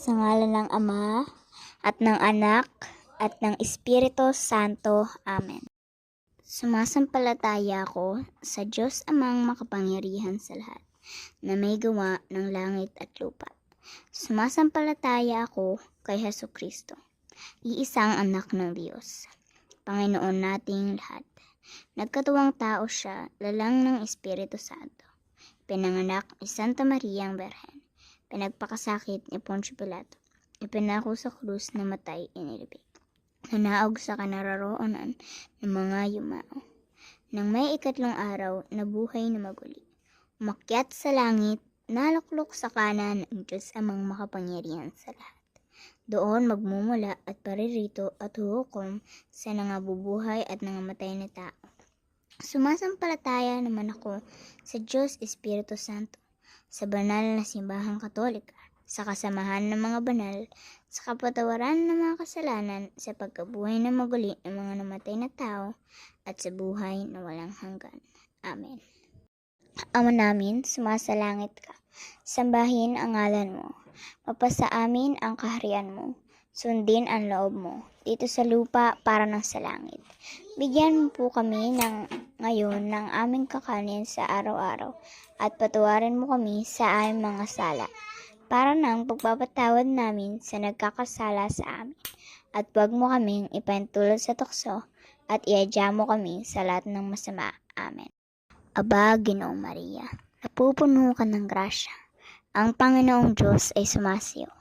Sa ngalan ng Ama, at ng Anak, at ng Espiritu Santo. Amen. Sumasampalataya ako sa Diyos Amang makapangyarihan sa lahat, na may gawa ng langit at lupa. Sumasampalataya ako kay Hesukristo, iisang anak ng Diyos, Panginoon nating lahat. Nagkatuwang tao siya, lalang ng Espiritu Santo. Pinanganak ni Santa Maria ang Berhen. Pinagpakasakit ni Poncio Pilato. Ipinako sa krus na matay, inilibing. Nanaog sa kanararoonan ng mga yumao. Nang may ikatlong araw, nabuhay na maguli. Umakyat sa langit, naluklok sa kanan ng Diyos Amang makapangyarihan sa lahat. Doon magmumula at paririto at huhukom sa nangabubuhay at nangamatay na tao. Sumasampalataya naman ako sa Diyos Espiritu Santo, sa banal na simbahang Katolika, sa kasamahan ng mga banal, sa kapatawaran ng mga kasalanan, sa pagkabuhay na maguli ng mga namatay na tao, at sa buhay na walang hanggan. Amen. Ama namin, sumasalangit ka. Sambahin ang ngalan mo. Mapasa amin ang kaharian mo. Sundin ang loob mo, dito sa lupa para ng sa langit. Bigyan mo po kami ngayon ng aming kakanin sa araw-araw, at patawarin mo kami sa aming mga sala, para ng pagpapatawad namin sa nagkakasala sa amin. At huwag mo kaming ipahintulot sa tukso, at iadya mo kami sa lahat ng masama. Amen. Aba, Ginoong Maria, napupuno ka ng grasya. Ang Panginoong Diyos ay sumasiyo.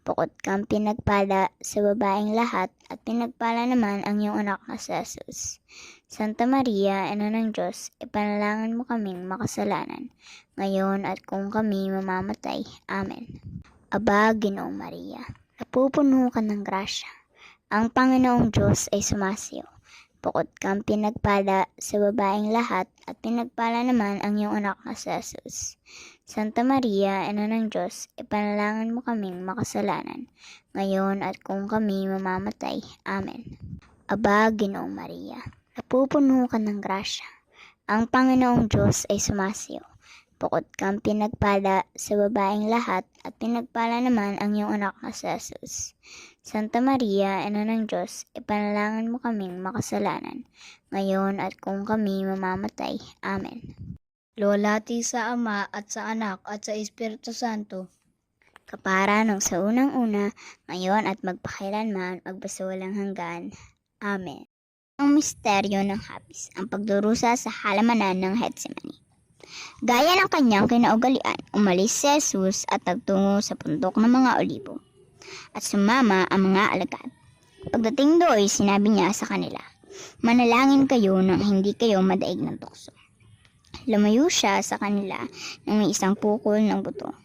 Bukod kang pinagpala sa babaeng lahat, at pinagpala naman ang iyong anak na si Jesus. Santa Maria, Ina ng Diyos, ipanalangin mo kaming makasalanan, ngayon at kung kami mamamatay. Amen. Aba, Ginoong Maria, napupuno ka ng grasya. Ang Panginoong Diyos ay sumasiyo. Bukod kang pinagpala sa babaeng lahat, at pinagpala naman ang iyong anak na si Jesus. Santa Maria, Ina ng Diyos, ipanalangin mo kaming makasalanan, ngayon at kung kami mamamatay. Amen. Aba, Ginoong Maria, napupuno ka ng grasya. Ang Panginoong Diyos ay sumasiyo. Bukod kang pinagpala sa babaeng lahat, at pinagpala naman ang iyong anak na si Jesus. Santa Maria, Ina ng Diyos, ipanalangin mo kaming makasalanan, ngayon at kung kami mamamatay. Amen. Luwalhati sa Ama at sa Anak at sa Espiritu Santo, kapara nung sa unang-una, ngayon at magpakailanman, magpasawalang hanggan. Amen. Ang misteryo ng hapis, ang pagdurusa sa halamanan ng Getsemani. Gaya ng kanyang kinaugalian, umalis si Jesus at nagtungo sa bundok ng mga olibo, at sumama ang mga alagad. Pagdating doon, sinabi niya sa kanila, manalangin kayo nang hindi kayo madaig ng tukso. Lumayo siya sa kanila nang may isang pukol ng buto.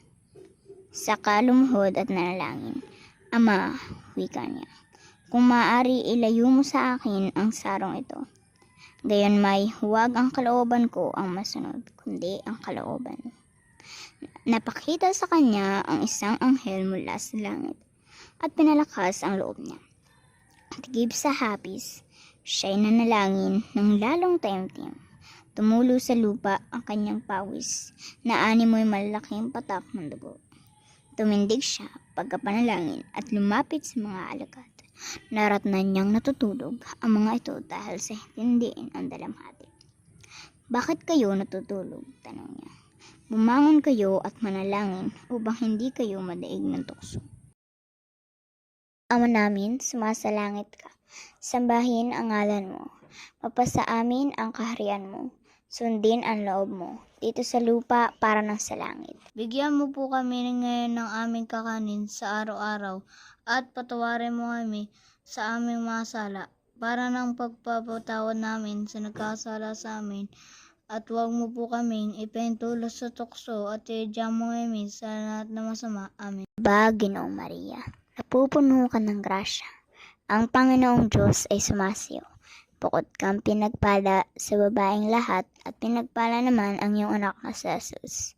Saka lumuhod at nanalangin. Ama, wika niya, kung maaari ilayo mo sa akin ang sarong ito. Gayon may huwag ang kalooban ko ang masunod, kundi ang kalooban mo. Napakita sa kanya ang isang anghel mula sa langit, at pinalakas ang loob niya. Tigib sa hapis, siya'y nanalangin ng lalong taimtim. Tumulo sa lupa ang kanyang pawis, na animoy malaking patak ng dugo. Tumindig siya pagkapanalangin at lumapit sa mga alagad. Naratnan niyang natutulog ang mga ito dahil sa hindiin ang dalamhati. Bakit kayo natutulog? Tanong niya. Bumangon kayo at manalangin upang hindi kayo madaig ng tukso. Ama namin, sumasalangit ka. Sambahin ang ngalan mo. Mapasa amin ang kaharian mo. Sundin ang loob mo, dito sa lupa para ng sa langit. bigyan mo po kami ngayon ng aming kakanin sa araw-araw, at patawarin mo kami sa aming mga sala, para ng pagpapatawad namin sa nagkasala sa amin. At huwag mo po kaming ipahintulot sa tukso, at iadya mo kami sa lahat ng masama. Amen. Aba, Ginoong Maria, napupuno ka ng grasya. Ang Panginoong Diyos ay sumasiyo. Bukod kang pinagpala sa babaeng lahat, at pinagpala naman ang iyong anak na si Jesus.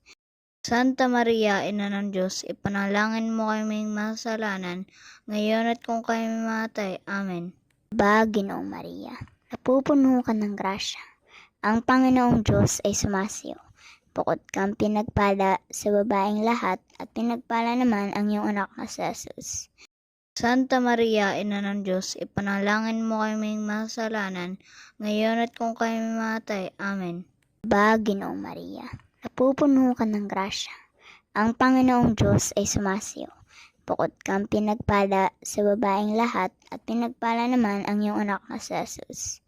Santa Maria, Ina ng Diyos, ipanalangin mo kaming masalanan, ngayon at kung kami mamatay. Amen. Aba, Ginoong Maria, napupuno ka ng grasya. Ang Panginoong Diyos ay sumasiyo. Bukod kang pinagpala sa babaeng lahat at pinagpala naman ang iyong anak na si Jesus. Santa Maria, Ina ng Diyos, ipanalangin mo kaming makasalanan, ngayon at kung kami mamatay. Amen. Aba, Ginoong Maria, napupuno ka ng grasya. Ang Panginoong Diyos ay sumasiyo. Bukod kang pinagpala sa babaeng lahat at pinagpala naman ang iyong anak na si Jesus.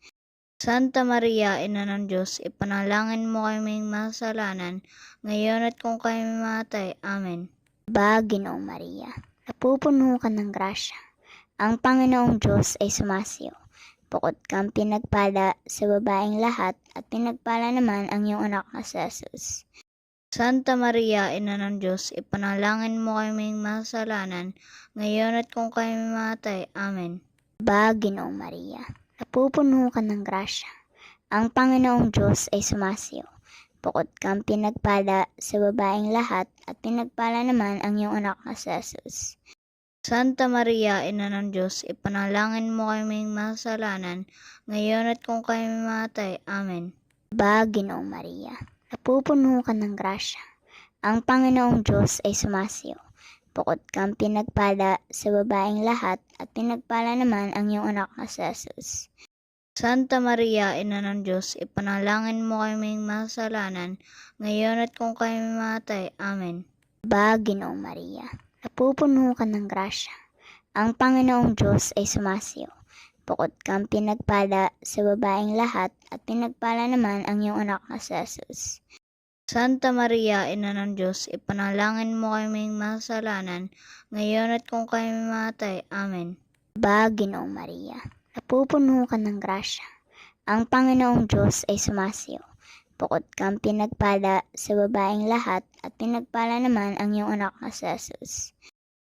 Santa Maria, Ina ng Diyos, ipanalangin mo kaming makasalanan, ngayon at kung kami mamatay. Amen. Aba, Ginoong Maria, napupuno ka ng grasya. Ang Panginoong Diyos ay sumasiyo. Bukod kang pinagpala sa babaeng lahat at pinagpala naman ang iyong anak na si Jesus. Santa Maria, Ina ng Diyos, ipanalangin mo kaming makasalanan, ngayon at kung kami mamatay. Amen. Aba, Ginoong Maria, napupuno ka ng grasya. Ang Panginoong Diyos ay sumasiyo. Bukod kang pinagpala sa babaeng lahat at pinagpala naman ang iyong anak na si Jesus. Santa Maria, Ina ng Diyos, ipanalangin mo kaming makasalanan, ngayon at kung kami mamatay. Amen. Aba, Ginoong Maria, napupuno ka ng grasya. Ang Panginoong Diyos ay sumasiyo. Bukod kang pinagpala sa babaeng lahat at pinagpala naman ang iyong anak na si Jesus. Santa Maria, Ina ng Diyos, ipanalangin mo kaming makasalanan, ngayon at kung kami mamatay. Amen. Aba, Ginoong Maria, napupuno ka ng grasya. Ang Panginoong Diyos ay sumasiyo. Bukod kang pinagpala sa babaeng lahat at pinagpala naman ang iyong anak na si Jesus. Santa Maria, Ina ng Diyos, ipanalangin mo kaming makasalanan, ngayon at kung kami mamatay. Amen. Aba, Ginoong Maria, napupuno ka ng grasya. Ang Panginoong Diyos ay sumasiyo. Bukod kang pinagpala sa babaeng lahat at pinagpala naman ang iyong anak na si Jesus.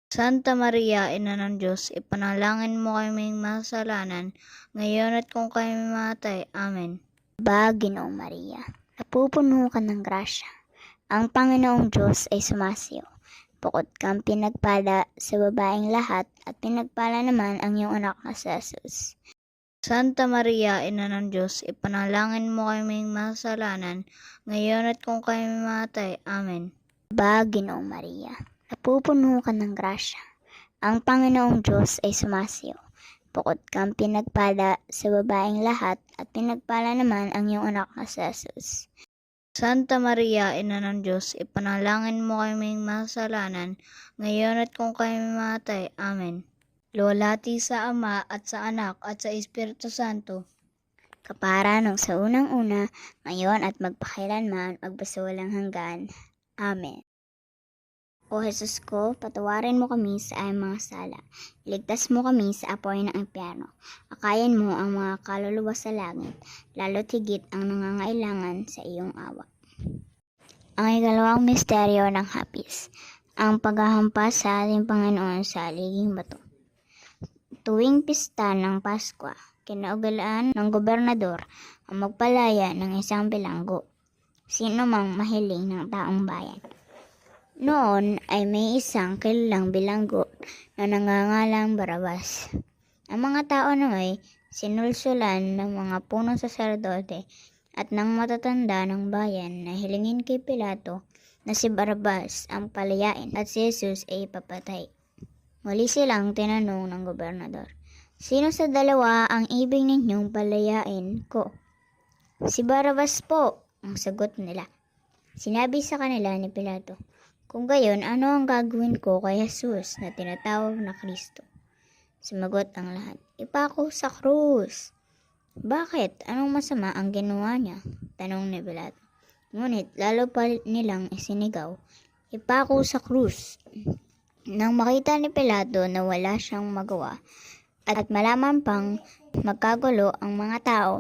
Santa Maria, Ina ng Diyos, ipanalangin mo kaming makasalanan, ngayon at kung kami mamatay. Amen. Aba, Ginoong Maria, napupuno ka ng grasya. Ang Panginoong Diyos ay sumasiyo. Bukod kang pinagpala sa babaeng lahat at pinagpala naman ang iyong anak na si Jesus. Santa Maria, Ina ng Diyos, ipanalangin mo kaming makasalanan, ngayon at kung kami mamatay. Amen. Aba, Ginoong Maria, napupuno ka ng grasya. Ang Panginoong Diyos ay sumasiyo. Bukod kang pinagpala sa babaeng lahat at pinagpala naman ang iyong anak na si Jesus. Santa Maria, Ina ng Diyos, ipanalangin mo kaming makasalanan, ngayon at kung kami mamatay. Amen. Luwalhati sa Ama at sa Anak at sa Espiritu Santo, Kapara nung sa unang-una, ngayon at magpakailanman, magpasawalang hanggan. Amen. O Jesus ko, patawarin mo kami sa aming mga sala. Iligtas mo kami sa apoy ng impyerno. Akayan mo ang mga kaluluwa sa langit, lalo't higit ang nangangailangan sa iyong awa. Ang ikalawang misteryo ng hapis, ang paghahampas sa ating Panginoon sa aliging bato. Tuwing pista ng Paskwa, kinaugalaan ng gobernador ang magpalaya ng isang bilanggo, sino mang mahiling ng taong bayan. Noon ay may isang kilalang bilanggo na nangangalang Barabas. Ang mga tao ay sinulsulan ng mga punong saserdote at ng matatanda ng bayan na hilingin kay Pilato na si Barabas ang palayain at si Jesus ay ipapatay. Muli silang tinanong ng gobernador, "Sino sa dalawa ang ibig ninyong palayain ko?" "Si Barabas po," ang sagot nila. Sinabi sa kanila ni Pilato, "Kung gayon, ano ang gagawin ko kay Jesus na tinatawag na Kristo?" Sumagot ang lahat, "Ipako sa krus." "Bakit? Anong masama ang ginawa niya?" tanong ni Pilato. Ngunit lalo pa nilang isinigaw, "Ipako sa krus." Nang makita ni Pilato na wala siyang magawa at malaman pang magkagulo ang mga tao,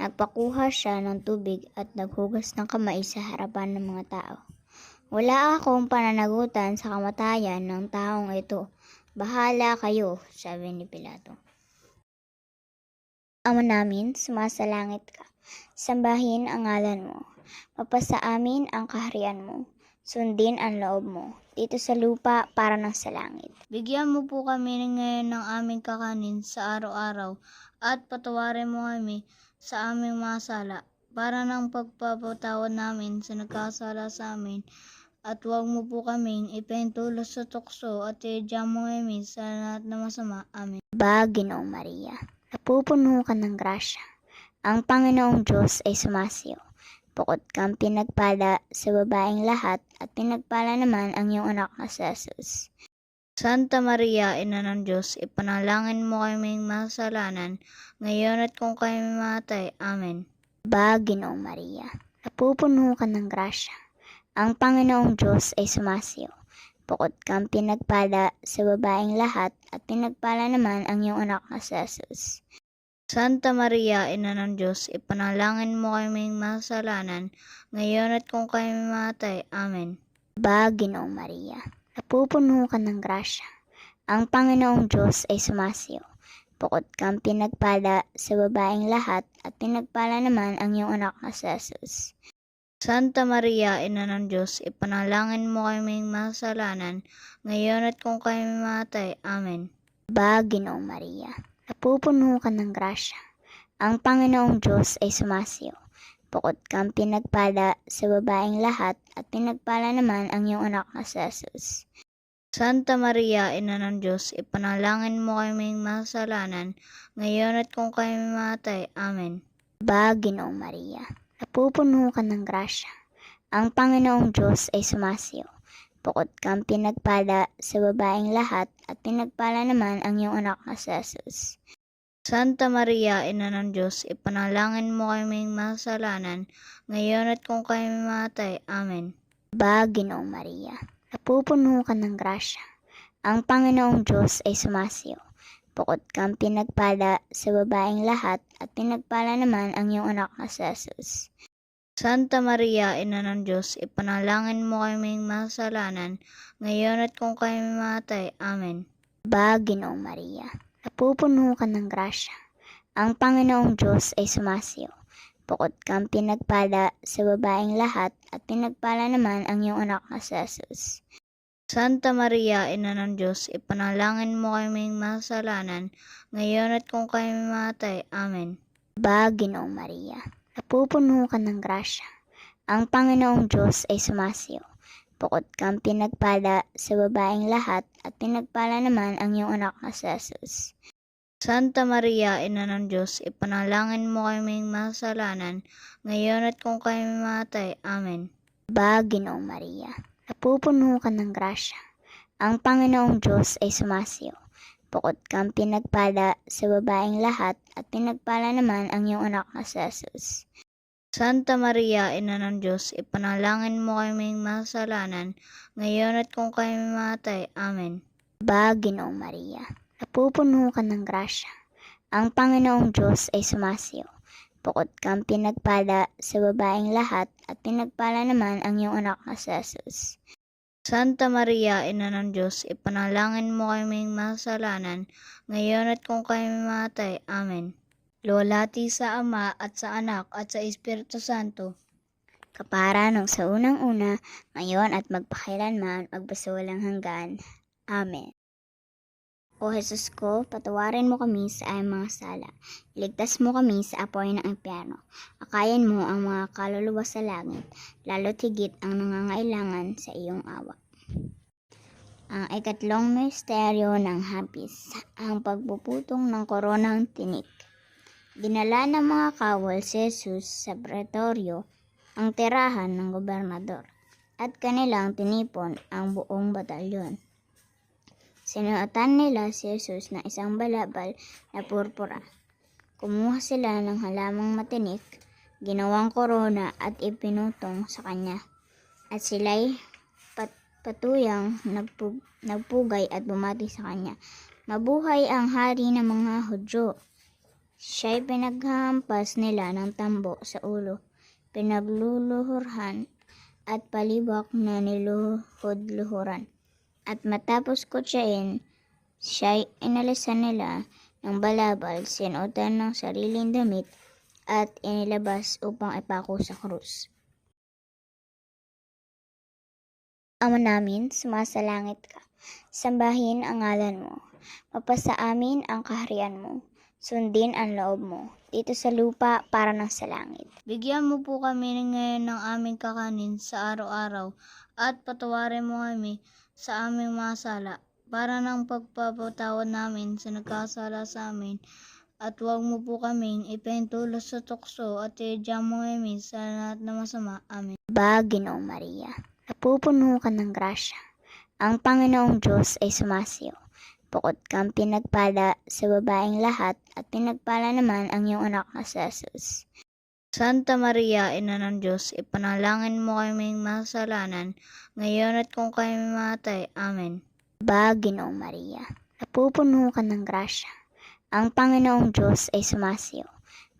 nagpakuha siya ng tubig at naghugas ng kamay sa harapan ng mga tao. "Wala akong pananagutan sa kamatayan ng taong ito. Bahala kayo," sabi ni Pilato. Ama namin, sumasalangit ka. Sambahin ang ngalan mo. Mapasa amin ang kaharian mo. Sundin ang loob mo, dito sa lupa para ng sa langit. Bigyan mo po kami ngayon ng aming kakanin sa araw-araw at patawarin mo kami sa aming mga sala para ng pagpapatawad namin sa nagkasala sa amin. At huwag mo po kaming ipahintulot sa tukso at iadya mo kami sa lahat na masama. Amen. Ba, Ginoong Maria, napupuno ka ng grasya. Ang Panginoong Diyos ay sumasiyo. Bukod kang pinagpala sa babaeng lahat at pinagpala naman ang iyong anak na si Jesus. Santa Maria, Ina ng Diyos, ipanalangin mo kaming makasalanan, ngayon at kung kami mamatay. Amen. Ba, Ginoong Maria, napupuno ka ng grasya. Ang Panginoong Diyos ay sumasiyo. Bukod kang pinagpala sa babaeng lahat at pinagpala naman ang iyong anak na si Jesus. Santa Maria, Ina ng Diyos, ipanalangin mo kaming makasalanan, ngayon at kung kami mamatay. Amen. Ba, Ginoong Maria, napupuno ka ng grasya. Ang Panginoong Diyos ay sumasiyo. Bukod kang pinagpala sa babaeng lahat at pinagpala naman ang iyong anak na si Jesus. Santa Maria, Ina ng Diyos, ipanalangin mo kaming makasalanan, ngayon at kung kami mamatay. Amen. Ba, Ginoong Maria, napupuno ka ng grasya. Ang Panginoong Diyos ay sumasiyo. Bukod kang pinagpala sa babaeng lahat at pinagpala naman ang iyong anak na si Jesus. Santa Maria, Ina ng Diyos, ipanalangin mo kaming makasalanan, ngayon at kung kami mamatay. Amen. Ba, Ginoong Maria, napupuno ka ng grasya. Ang Panginoong Diyos ay sumasiyo. Bukod kang pinagpala sa babaeng lahat at pinagpala naman ang iyong anak na si Jesus. Santa Maria, Ina ng Diyos, ipanalangin mo kaming makasalanan, ngayon at kung kami mamatay. Amen. Ba, Ginoong Maria, napupuno ka ng grasya. Ang Panginoong Diyos ay sumasiyo. Bukod kang pinagpala sa babaeng lahat at pinagpala naman ang iyong anak na si Jesus. Santa Maria, Ina ng Diyos, ipanalangin mo kaming makasalanan, ngayon at kung kami mamatay. Amen. Ba, Ginoong Maria, napupuno ka ng grasya. Ang Panginoong Diyos ay sumasiyo. Bukod kang pinagpala sa babaeng lahat at pinagpala naman ang iyong anak na si Jesus. Santa Maria, Ina ng Diyos, ipanalangin mo kaming makasalanan, ngayon at kung kami mamatay. Amen. Ba, Ginoong Maria, napupuno ka ng grasya. Ang Panginoong Diyos ay sumasiyo. Bukod kang pinagpala sa babaeng lahat at pinagpala naman ang iyong anak na si Jesus. Santa Maria, Ina ng Diyos, ipanalangin mo kaming makasalanan, ngayon at kung kami mamatay. Amen. Ba, Ginoong Maria, napupuno ka ng grasya. Ang Panginoong Diyos ay sumasiyo. Bukod kang pinagpala sa babaeng lahat at pinagpala naman ang iyong anak na si Jesus. Santa Maria, Ina ng Diyos, ipanalangin mo kaming makasalanan, ngayon at kung kami mamatay. Amen. Ba, Ginoong Maria, napupuno ka ng grasya. Ang Panginoong Diyos ay sumasiyo. Bukod kang pinagpala sa babaeng lahat at pinagpala naman ang iyong anak na si Jesus. Santa Maria, Ina ng Diyos, ipanalangin mo kaming makasalanan, ngayon at kung kami mamatay. Amen. Luwalhati sa Ama at sa Anak at sa Espiritu Santo, Kapara nung sa unang-una, ngayon at magpakailanman, magpasawalang hanggan. Amen. O Jesus ko, patawarin mo kami sa aming mga sala. Iligtas mo kami sa apoy ng impyerno. Akayan mo ang mga kaluluwa sa langit, lalo't higit ang nangangailangan sa iyong awa. Ang ikatlong misteryo ng hapis, ang pagpuputong ng koronang tinik. Dinala ng mga kawal si Jesus sa pretoryo, ang tirahan ng gobernador, at kanilang tinipon ang buong batalyon. Sinuotan nila si Jesus ng isang balabal na purpura. Kumuha sila ng halamang matinik, ginawang korona at ipinutong sa kanya. At sila'y patuyang nagpugay at bumati sa kanya. Mabuhay ang hari ng mga Hudyo! Siya'y pinaghahampas nila ng tambo sa ulo, pinagluluhurhan at palibak na niluhod-luhuran. At matapos kutsain, siya'y inalisan nila ng balabal, sinuotan ng sariling damit at inilabas upang ipako sa krus. Ama namin, sumasalangit ka. Sambahin ang ngalan mo. Mapasa amin ang kaharian mo. Sundin ang loob mo, dito sa lupa para ng sa langit. Bigyan mo po kami ngayon ng aming kakanin sa araw-araw at patawarin mo kami sa aming mga sala para ng pagpapatawad namin sa nagkasala sa amin. At huwag mo po kaming ipahintulot sa tukso at iadya mo kami sa lahat na masama. Amen. Ginoong Maria, napupuno ka ng grasya. Ang Panginoong Diyos ay sumasiyo. Bukod kang pinagpala sa babaeng lahat at pinagpala naman ang iyong anak na si Jesus. Santa Maria, Ina ng Diyos, ipanalangin mo kaming masalanan, ngayon at kung kami mamatay. Amen. Ginoong Maria, napupuno ka ng grasya. Ang Panginoong Diyos ay sumasiyo.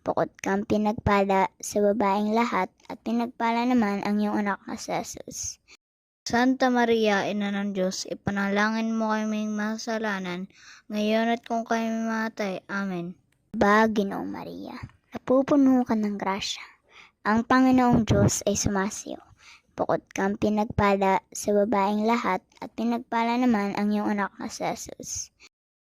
Bukod kang pinagpala sa babaeng lahat at pinagpala naman ang iyong anak na si Jesus. Santa Maria, Ina ng Diyos, ipanalangin mo kaming masalanan, ngayon at kung kami mamatay. Amen. Ginoong Maria, napupuno ka ng grasya. Ang Panginoong Diyos ay sumasiyo. Bukod kang pinagpala sa babaeng lahat at pinagpala naman ang iyong anak na si Jesus.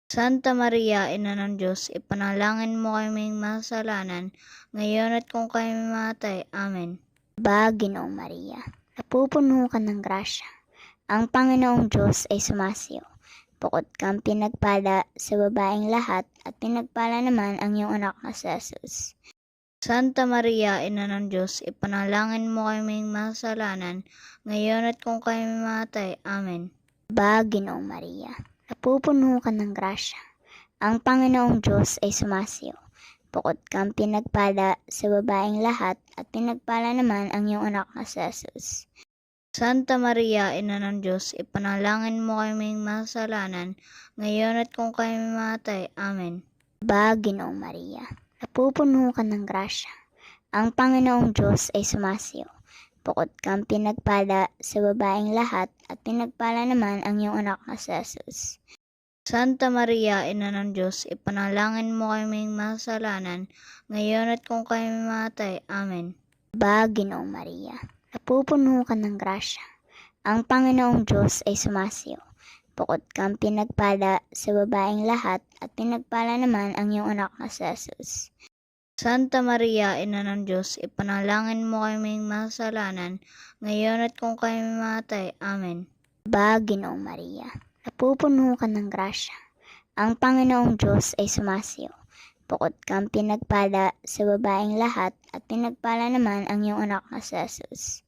Santa Maria, Ina ng Diyos, ipanalangin mo kaming masalanan, ngayon at kung kami mamatay. Amen. Ginoong Maria, napupuno ka ng grasya. Ang Panginoong Diyos ay sumasiyo. Bukod kang pinagpala sa babaeng lahat at pinagpala naman ang iyong anak na si Jesus. Santa Maria, Ina ng Diyos, ipanalangin mo kaming masalanan, ngayon at kung kami mamatay. Amen. Ginoong Maria, napupuno ka ng grasya. Ang Panginoong Diyos ay sumasiyo. Bukod kang pinagpala sa babaeng lahat at pinagpala naman ang iyong anak na si Jesus. Santa Maria, Ina ng Diyos, ipanalangin mo kaming masalanan, ngayon at kung kami mamatay. Amen. Ginoong Maria, napupuno ka ng grasya. Ang Panginoong Diyos ay sumasiyo. Bukod kang pinagpala sa babaeng lahat at pinagpala naman ang iyong anak na si Jesus. Santa Maria, Ina ng Diyos, ipanalangin mo kaming masalanan, ngayon at kung kami mamatay. Amen. Ginoong Maria, napupuno ka ng grasya. Ang Panginoong Diyos ay sumasiyo. Bukod kang pinagpala sa babaeng lahat at pinagpala naman ang iyong anak na si Jesus. Santa Maria, Ina ng Diyos, ipanalangin mo kaming masalanan, ngayon at kung kami mamatay. Amen. Ginoong Maria, napupuno ka ng grasya. Ang Panginoong Diyos ay sumasiyo. Bukod kang pinagpala sa babaeng lahat at pinagpala naman ang iyong anak na si Jesus.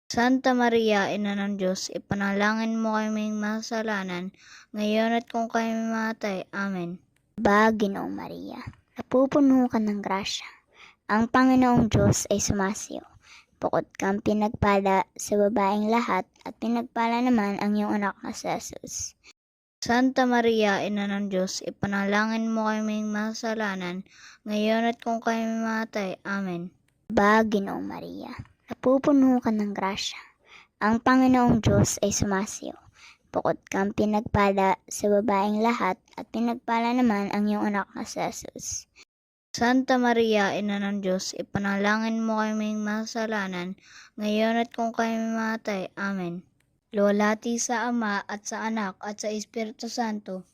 Santa Maria, Ina ng Diyos, ipanalangin mo kaming masalanan, ngayon at kung kami mamatay. Amen. Ginoong Maria, napupuno ka ng grasya. Ang Panginoong Diyos ay sumasiyo. Bukod kang pinagpala sa babaeng lahat at pinagpala naman ang iyong anak na si Jesus. Santa Maria, Ina ng Diyos, ipanalangin mo kaming masalanan, ngayon at kung kami mamatay. Amen. Ginoong Maria, napupuno ka ng grasya. Ang Panginoong Diyos ay sumasiyo. Bukod kang pinagpala sa babaeng lahat at pinagpala naman ang iyong anak na si Jesus. Santa Maria, Ina ng Diyos, ipanalangin mo kaming masalanan, ngayon at kung kami mamatay. Amen. Lulati sa Ama at sa Anak at sa Espiritu Santo,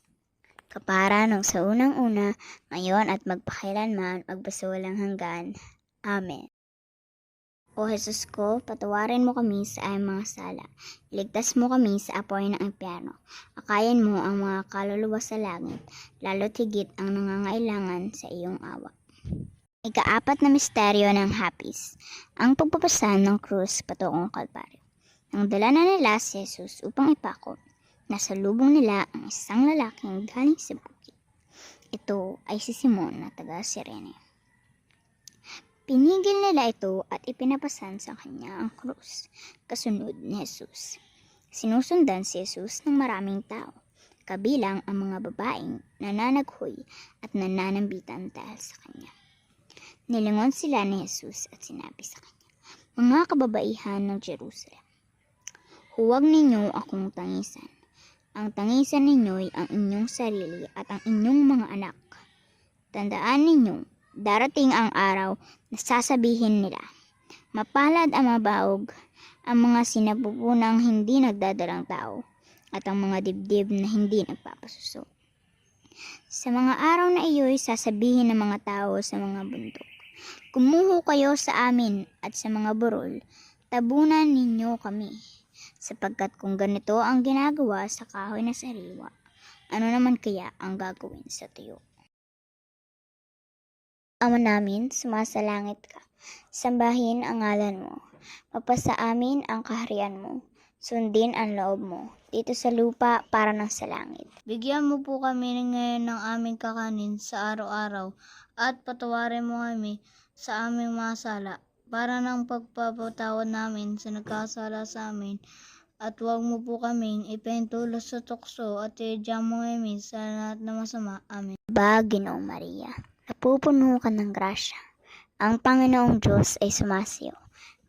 Kapara nung sa unang-una, ngayon at magpakailanman, magpasawalang hanggan. Amen. O Jesus ko, patawarin mo kami sa aming mga sala. Iligtas mo kami sa apoy ng impyerno. Akayan mo ang mga kaluluwa sa langit, lalo't higit ang nangangailangan sa iyong awa. Ika-4 na misteryo ng hapis, ang pagpapasan ng krus patungong Kalbaryo. Nang dala na nila si Jesus upang ipako, nasa lubong nila ang isang lalaking galing sa bukid. Ito ay si Simon na taga Sirene. Pinigil nila ito at ipinapasan sa kanya ang krus, kasunod ni Jesus. Sinusundan si Jesus ng maraming tao, kabilang ang mga babaeng nananaghoy at nananambitan dahil sa kanya. Nilingon sila ni Jesus at sinabi sa kanya, "Mga kababaihan ng Jerusalem, huwag ninyo akong tangisan. Ang tangisan ninyo'y ang inyong sarili at ang inyong mga anak. Tandaan ninyo, darating ang araw na sasabihin nila, mapalad ang mabaog, ang mga sinapupunang hindi nagdadalang tao, at ang mga dibdib na hindi nagpapasuso. Sa mga araw na iyo'y sasabihin ng mga tao sa mga bundok, kumuho kayo sa amin at sa mga burol, tabunan ninyo kami. Sapagkat kung ganito ang ginagawa sa kahoy na sariwa, ano naman kaya ang gagawin sa tuyo? Ama namin, sumasalangit ka. Sambahin ang ngalan mo. Mapasa amin ang kaharian mo. Sundin ang loob mo, dito sa lupa para ng sa langit. Bigyan mo po kami ngayon ng aming kakanin sa araw-araw at patawarin mo kami sa aming mga sala para ng pagpapatawad namin sa nagkasala sa amin. At huwag mo po kaming ipahintulos sa tukso at iadya mo kami sa lahat na masama. Amen. Ba, Ginoong Maria, napupuno ka ng grasya. Ang Panginoong Diyos ay sumasiyo.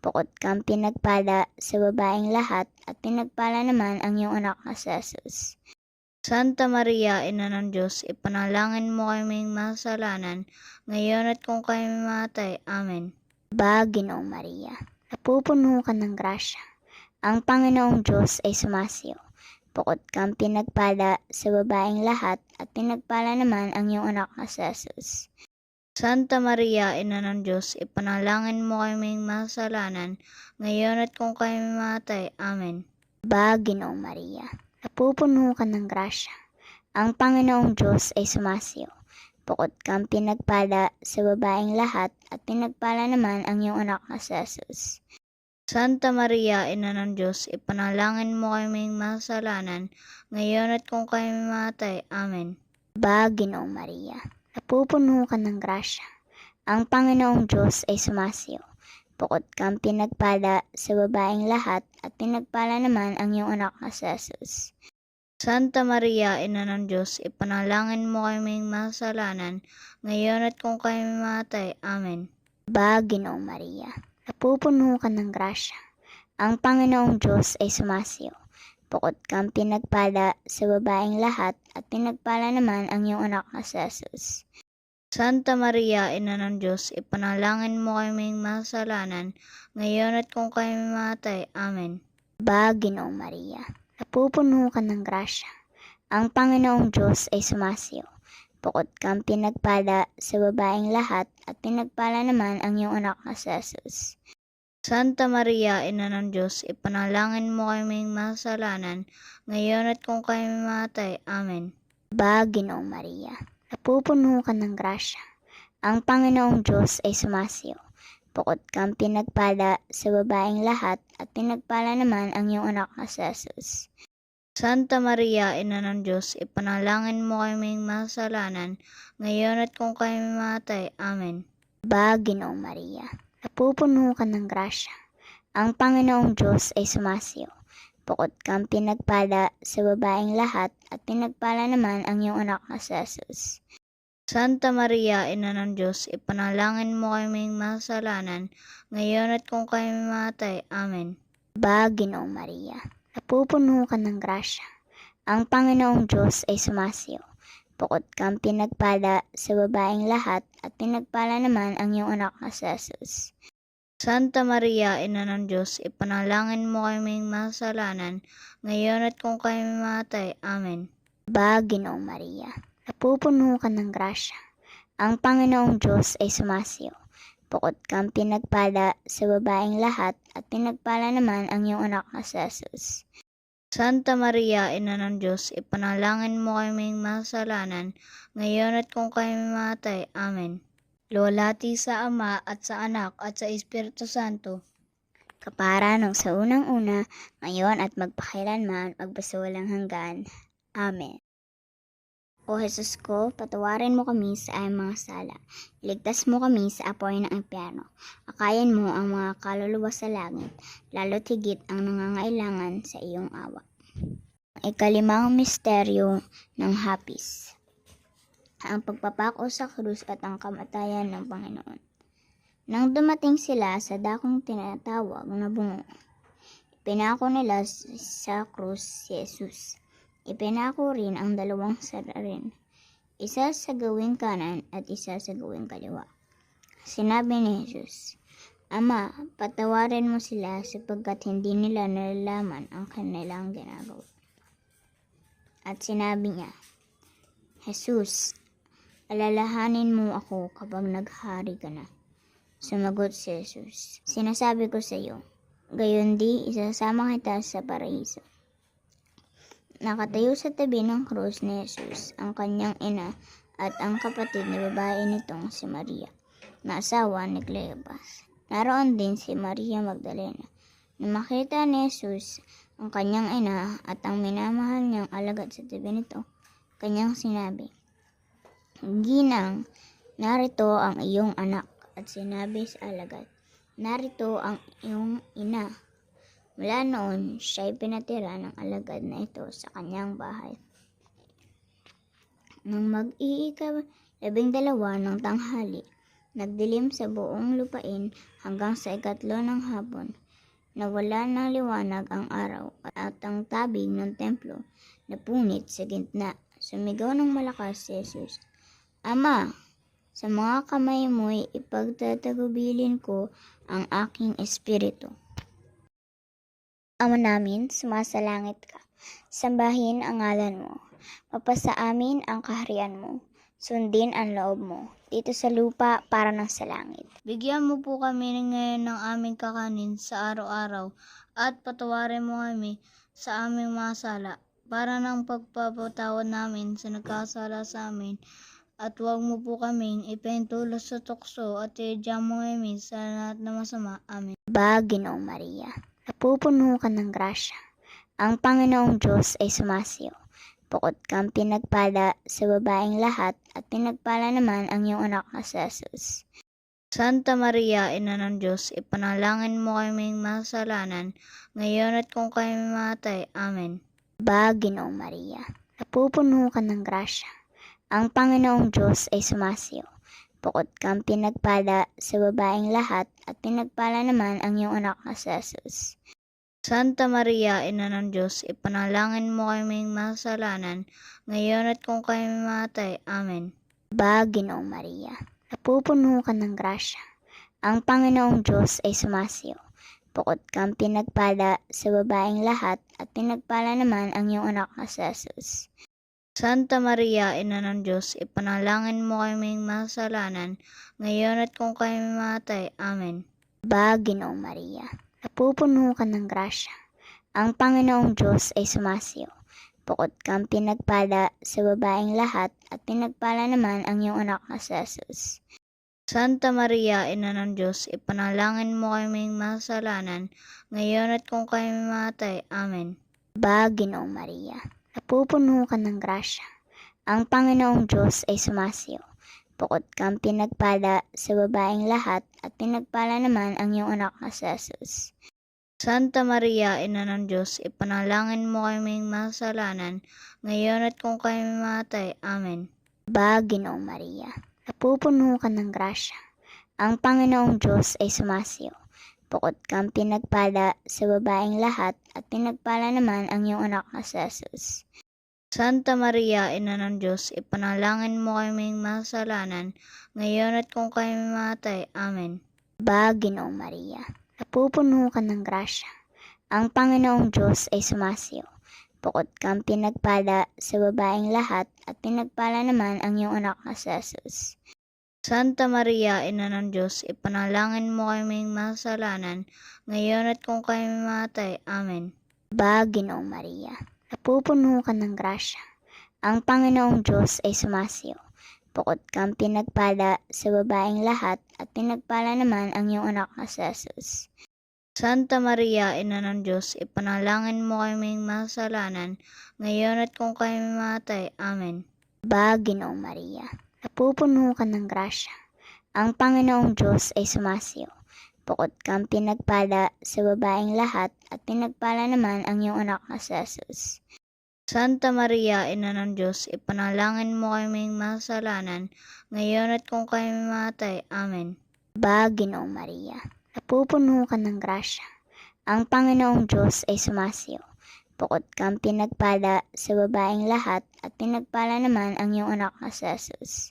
Bukod kang pinagpala sa babaeng lahat at pinagpala naman ang iyong anak na si Jesus. Santa Maria, Ina ng Diyos, ipanalangin mo kaming masalanan, ngayon at kung kami matay. Amen. Ba, Ginoong Maria, napupuno ka ng grasya. Ang Panginoong Diyos ay sumasiyo. Bukod kang pinagpala sa babaeng lahat at pinagpala naman ang iyong anak na si Jesus. Santa Maria, Ina ng Diyos, ipanalangin mo kaming masalanan, ngayon at kung kami matay. Amen. Ba, Ginoong Maria, napupuno ka ng grasya. Ang Panginoong Diyos ay sumasiyo. Bukod kang pinagpala sa babaeng lahat at pinagpala naman ang iyong anak na si Jesus. Santa Maria, Ina ng Diyos, ipanalangin mo kaming masalanan, ngayon at kung kami matay. Amen. Ba, Ginoong Maria, napupuno ka ng grasya. Ang Panginoong Diyos ay sumasiyo. Bukod kang pinagpala sa babaeng lahat at pinagpala naman ang iyong anak na si Jesus. Santa Maria, Ina ng Diyos, ipanalangin mo kaming masalanan, ngayon at kung kami matay. Amen. Ba, Ginoong Maria, napupuno ka ng grasya. Ang Panginoong Diyos ay sumasiyo. Bukod kang pinagpala sa babaeng lahat at pinagpala naman ang iyong anak na si Jesus. Santa Maria, Ina ng Diyos, ipanalangin mo kaming masalanan, ngayon at kung kami matay. Amen. Ba, Ginoong Maria, napupuno ka ng grasya. Ang Panginoong Diyos ay sumasiyo. Bukod kang pinagpala sa babaeng lahat at pinagpala naman ang iyong anak na si Jesus. Santa Maria, Ina ng Diyos, ipanalangin mo kaming masalanan, ngayon at kung kami matay. Amen. Ba, Ginoong Maria, napupuno ka ng grasya. Ang Panginoong Diyos ay sumasiyo. Bukod kang pinagpala sa babaeng lahat at pinagpala naman ang iyong anak na si Jesus. Santa Maria, Ina ng Diyos, ipanalangin mo kaming masalanan, ngayon at kung kami matay. Amen. Ba, Ginoong Maria, napupuno ka ng grasya. Ang Panginoong Diyos ay sumasiyo. Bukod kang pinagpala sa babaeng lahat at pinagpala naman ang iyong anak na si Jesus. Santa Maria, Ina ng Diyos, ipanalangin mo kaming masalanan, ngayon at kung kami matay. Amen. Ba, Ginoong Maria, napupuno ka ng grasya. Ang Panginoong Diyos ay sumasiyo. Bukod kang pinagpala sa babaeng lahat at pinagpala naman ang iyong anak na si Jesus. Santa Maria, Ina ng Diyos, ipanalangin mo kaming masalanan, ngayon at kung kami matay. Amen. Ba, Ginoong Maria, napupuno ka ng grasya. Ang Panginoong Diyos ay sumasiyo. Bukod kang pinagpala sa babaeng lahat at pinagpala naman ang iyong anak na si Jesus. Santa Maria, Ina ng Diyos, ipanalangin mo kaming masalanan, ngayon at kung kami matay. Amen. Lulati sa Ama at sa Anak at sa Espiritu Santo, Kapara nung sa unang-una, ngayon at magpakailanman, magpasawalang hanggan. Amen. O Jesus ko, patawarin mo kami sa aming mga sala. Iligtas mo kami sa apoy ng impyerno. Akayan mo ang mga kaluluwa sa langit, lalo't higit ang nangangailangan sa iyong awa. Ikalimang misteryo ng hapis. Ang pagpapako sa krus at ang kamatayan ng Panginoon. Nang dumating sila sa dakong tinatawag na bungo, ipinako nila sa krus si Jesus. Ipinako rin ang dalawang salarin, isa sa gawing kanan at isa sa gawing kaliwa. Sinabi ni Jesus, Ama, patawarin mo sila sapagkat hindi nila nalalaman ang kanilang ginagawa. At sinabi niya, Jesus, alalahanin mo ako kapag naghari ka na. Sumagot si Jesus, sinasabi ko sa iyo, gayon di isasama kita sa paraiso. Nakatayo sa tabi ng krus ni Jesus ang kanyang ina at ang kapatid na babae nitong si Maria, na asawa ni Cleopas. Naroon din si Maria Magdalena. Nang makita ni Jesus ang kanyang ina at ang minamahal niyang alagad sa tabi nito, kanyang sinabi, Ginang, narito ang iyong anak. At sinabi sa alagad, narito ang iyong ina. Mula noon, siya'y pinatira ng alagad na ito sa kanyang bahay. Nang mag-12 ng tanghali, nagdilim sa buong lupain hanggang sa 3 ng hapon. Nawala ng liwanag ang araw at ang tabig ng templo napunit sa gitna. Sumigaw ng malakas si Jesus, Ama, sa mga kamay mo'y ipagtatagubilin ko ang aking espiritu. Ama namin, sumasalangit ka. Sambahin ang ngalan mo. Mapasa amin ang kaharian mo. Sundin ang loob mo, dito sa lupa para ng sa langit. Bigyan mo po kami ngayon ng aming kakanin sa araw-araw at patawarin mo kami sa aming mga sala para ng pagpapatawad namin sa nagkasala sa amin. At huwag mo po kaming ipahintulot sa tukso at iadya mo kami sa lahat na masama. Amen. Ginoong Maria, napupuno ka ng grasya. Ang Panginoong Diyos ay sumasiyo. Bukod kang pinagpala sa babaeng lahat at pinagpala naman ang iyong anak na si Jesus. Santa Maria, Ina ng Diyos, ipanalangin mo kaming masalanan, ngayon at kung kami mamatay. Amen. Ginoong Maria, napupuno ka ng grasya. Ang Panginoong Diyos ay sumasiyo. Bukod kang pinagpala sa babaeng lahat at pinagpala naman ang iyong anak na si Jesus. Santa Maria, Ina ng Diyos, ipanalangin mo kaming masalanan, ngayon at kung kami mamatay. Amen. Ginoong Maria, napupuno ka ng grasya. Ang Panginoong Diyos ay sumasiyo. Bukod kang pinagpala sa babaeng lahat at pinagpala naman ang iyong anak na si Jesus. Santa Maria, Ina ng Diyos, ipanalangin mo kaming masalanan, ngayon at kung kami mamatay. Amen. Ginoong Maria, napupuno ka ng grasya. Ang Panginoong Diyos ay sumasiyo. Bukod kang pinagpala sa babaeng lahat at pinagpala naman ang iyong anak na si Jesus. Santa Maria, Ina ng Diyos, ipanalangin mo kaming masalanan, ngayon at kung kami mamatay. Amen. Ginoong Maria, napupuno ka ng grasya. Ang Panginoong Diyos ay sumasiyo. Bukod kang pinagpala sa babaeng lahat at pinagpala naman ang iyong anak na si Jesus. Santa Maria, Ina ng Diyos, ipanalangin mo kaming masalanan, ngayon at kung kami mamatay. Amen. Ginoong Maria, napupuno ka ng grasya. Ang Panginoong Diyos ay sumasiyo. Bukod kang pinagpala sa babaeng lahat at pinagpala naman ang iyong anak na si Jesus. Santa Maria, Ina ng Diyos, ipanalangin mo kaming masalanan, ngayon at kung kami mamatay. Amen. Ginoong Maria, napupuno ka ng grasya. Ang Panginoong Diyos ay sumasiyo. Bukod kang pinagpala sa babaeng lahat at pinagpala naman ang iyong anak na si Jesus. Santa Maria, Ina ng Diyos, ipanalangin mo kaming masalanan, ngayon at kung kami mamatay. Amen. Ginoong Maria, napupuno ka ng grasya. Ang Panginoong Diyos ay sumasiyo. Bukod kang pinagpala sa babaeng lahat at pinagpala naman ang iyong anak na si Jesus. Santa Maria, Ina ng Diyos, ipanalangin mo kaming masalanan, ngayon at kung kami mamatay. Amen. Ginoong Maria, napupuno ka ng grasya. Ang Panginoong Diyos ay sumasiyo. Bukod kang pinagpala sa babaeng lahat at pinagpala naman ang iyong anak na si Jesus. Santa Maria, Ina ng Diyos, ipanalangin mo kaming masalanan, ngayon at kung kami mamatay. Amen. Ginoong Maria, napupuno ka ng grasya. Ang Panginoong Diyos ay sumasiyo. Bukod kang pinagpala sa babaeng lahat at pinagpala naman ang iyong anak na si Jesus.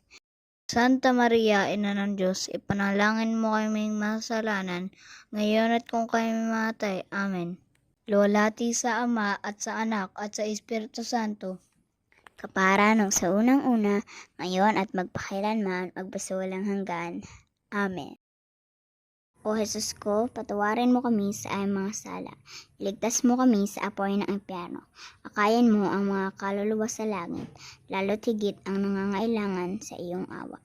Santa Maria, Ina ng Diyos, ipanalangin mo kaming masalanan, ngayon at kung kami mamatay. Amen. Luwalhati sa Ama at sa Anak at sa Espiritu Santo, kapara nung sa unang-una, ngayon at magpakailanman, magpasawalang hanggan. Amen. O Jesus ko, patawarin mo kami sa aming mga sala. Iligtas mo kami sa apoy ng impyerno. Akayan mo ang mga kaluluwa sa langit, lalo't higit ang nangangailangan sa iyong awa.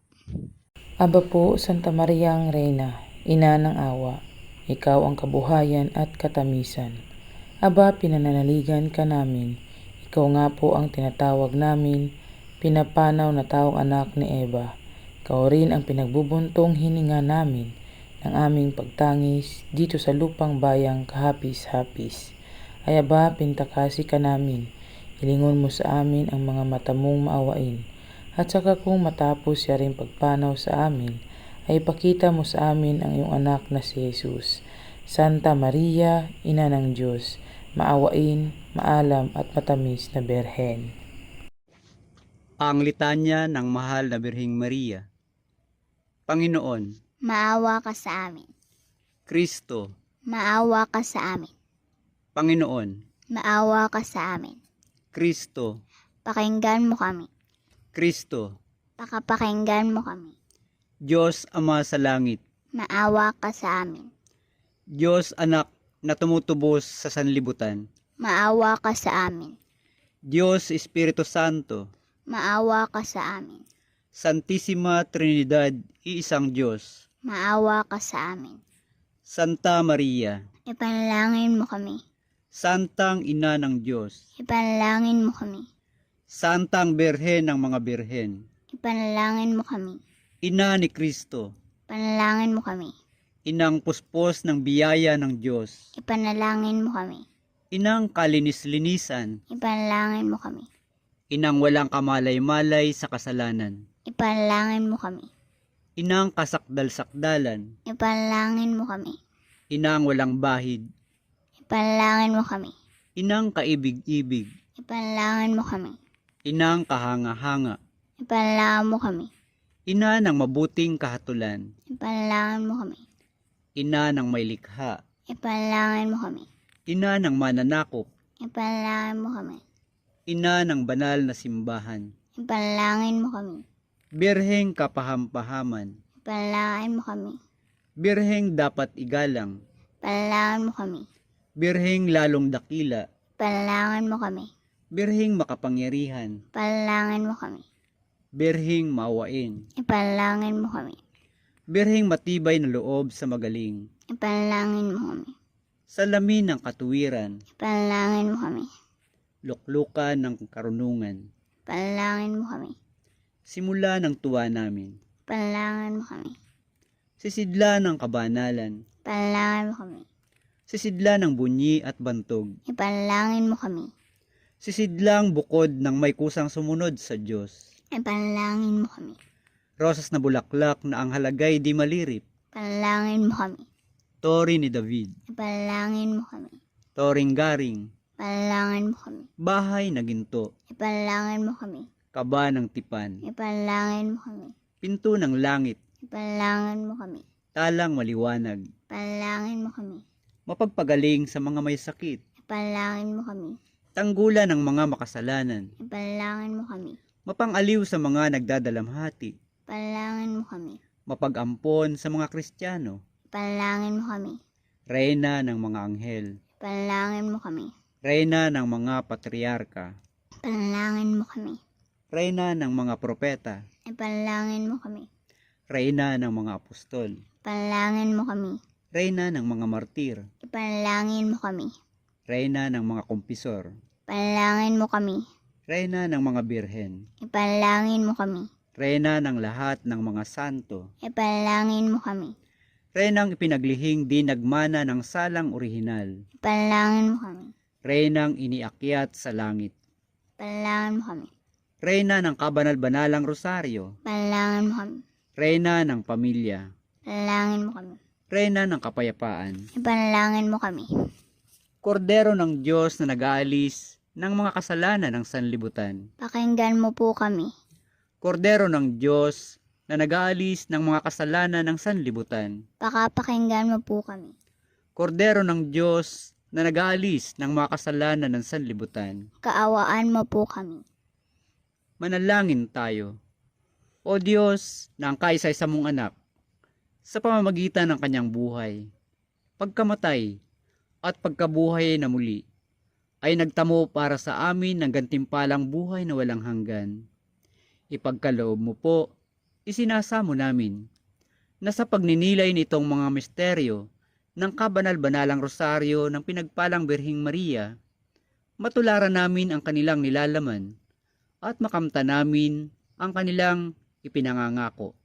Aba po, Santa Maria ang Reyna, Ina ng awa, ikaw ang kabuhayan at katamisan. Aba, pinananaligan ka namin, ikaw nga po ang tinatawag namin, pinapanaw na taong anak ni Eva. Ikaw rin ang pinagbubuntong hininga namin ng aming pagtangis dito sa lupang bayang kahapis-hapis. Ay aba, pintakasi ka namin, hilingon mo sa amin ang mga mata mong maawain. At saka kung matapos siya rin pagpanaw sa amin, ay ipakita mo sa amin ang iyong anak na si Jesus. Santa Maria, Ina ng Diyos, maawain, maalam at matamis na Berhen. Ang litanya ng mahal na Birheng Maria. Panginoon, Maawa ka sa amin. Kristo, Maawa ka sa amin. Panginoon, Maawa ka sa amin. Kristo, Pakinggan mo kami. Kristo, Pakapakinggan mo kami. Diyos Ama sa langit, Maawa ka sa amin. Diyos Anak na tumutubos sa sanlibutan, Maawa ka sa amin. Diyos Espiritu Santo, Maawa ka sa amin. Santisima Trinidad, iisang Diyos, Maawa ka sa amin. Santa Maria, Ipanalangin mo kami. Santang Ina ng Diyos, Ipanalangin mo kami. Santang Birhen ng mga Birhen, Ipanalangin mo kami. Ina ni Kristo, Ipanalangin mo kami. Inang puspos ng biyaya ng Diyos, Ipanalangin mo kami. Inang kalinis-linisan, Ipanalangin mo kami. Inang walang kamalay-malay sa kasalanan, Ipanalangin mo kami. Inang kasakdal-sakdalan, Ipanalangin mo kami. Inang walang bahid, Ipanalangin mo kami. Inang kaibig-ibig, Ipanalangin mo kami. Inang kahanga-hanga, Ipanalangin mo kami. Ina ng mabuting kahatulan, Ipanalangin mo kami. Ina ng may likha, Ipanalangin mo kami. Ina ng mananakop, Ipanalangin mo kami. Ina ng banal na simbahan, Ipanalangin mo kami. Birheng kapahampahaman, Ipanalangin mo kami. Birheng dapat igalang, Ipanalangin mo kami. Birheng lalong dakila, Ipanalangin mo kami. Birheng makapangyarihan, Ipanalangin mo kami. Birheng maawain, Ipanalangin mo kami. Birheng matibay na loob sa magaling, Ipanalangin mo kami. salamin ng katuwiran, Ipanalangin mo kami. luklukan ng karunungan, Ipanalangin mo kami. simula ng tuwa namin, Ipanalangin mo kami. sisidla ng kabanalan, Ipanalangin mo kami. sisidla ng bunyi at bantog, Ipanalangin mo kami. sisidlang bukod ng may kusang sumunod sa Diyos, Ipanalangin mo kami. rosas na bulaklak na ang halagay di malirip, Ipanalangin mo kami. tori ni David, Ipanalangin mo kami. toring garing, Ipanalangin mo kami. bahay na ginto, Ipanalangin mo kami. kaba ng tipan, Ipanalangin mo kami. pinto ng langit, Ipanalangin mo kami. talang maliwanag, Ipanalangin mo kami. mapagpagaling sa mga may sakit, Ipanalangin mo kami. tanggulan ng mga makasalanan, Ipanalangin mo kami. mapangaliw sa mga nagdadalamhati, Ipanalangin mo kami. mapag-ampon sa mga Kristiyano, Ipanalangin mo kami. reyna ng mga anghel, Ipanalangin mo kami. reyna ng mga patriarka, Ipanalangin mo kami. reyna ng mga propeta, Ipanalangin mo kami. reyna ng mga apostol, Ipanalangin mo kami. reyna ng mga martir, Ipanalangin mo kami. reyna ng mga kumpisor, Ipanalangin mo kami. reyna ng mga birhen, Ipanalangin mo kami. reyna ng lahat ng mga santo, Ipanalangin mo kami. reynang ipinaglihing di nagmana ng salang orihinal, Ipanalangin mo kami. reynang iniakyat sa langit, Ipanalangin mo kami. reyna ng kabanal-banalang rosaryo, Ipanalangin mo kami. reyna ng pamilya, Ipanalangin mo kami. reyna ng kapayapaan, Ipanalangin mo kami. kordero ng Diyos na nag-aalis ng mga kasalanan ng sanlibutan, Pakinggan mo po kami. kordero ng Diyos na nag-aalis ng mga kasalanan ng sanlibutan, Pakapakinggan mo po kami. kordero ng Diyos na nag-aalis ng mga kasalanan ng sanlibutan, Kaawaan mo po kami. Manalangin tayo. O Diyos na ang kaisa-isa mong anak, sa pamamagitan ng kanyang buhay, pagkamatay at pagkabuhay na muli, ay nagtamo para sa amin ng gantimpalang buhay na walang hanggan. Ipagkaloob mo po, isinasamo namin, na sa pagninilay nitong mga misteryo ng kabanal-banalang rosaryo ng pinagpalang Birheng Maria, matularan namin ang kanilang nilalaman at makamta namin ang kanilang ipinangangako.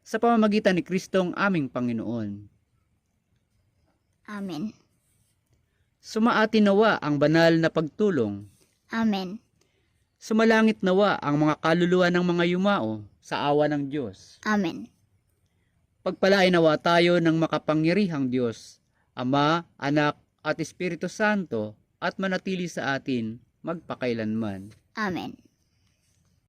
Sa pamamagitan ni Kristong aming Panginoon. Amen. Sumaatin nawa ang banal na pagtulong. Amen. Sumalangit nawa ang mga kaluluwa ng mga yumao sa awa ng Diyos. Amen. Pagpalain nawa tayo ng makapangyarihang Diyos, Ama, Anak, at Espiritu Santo, at manatili sa atin magpakailanman. Amen.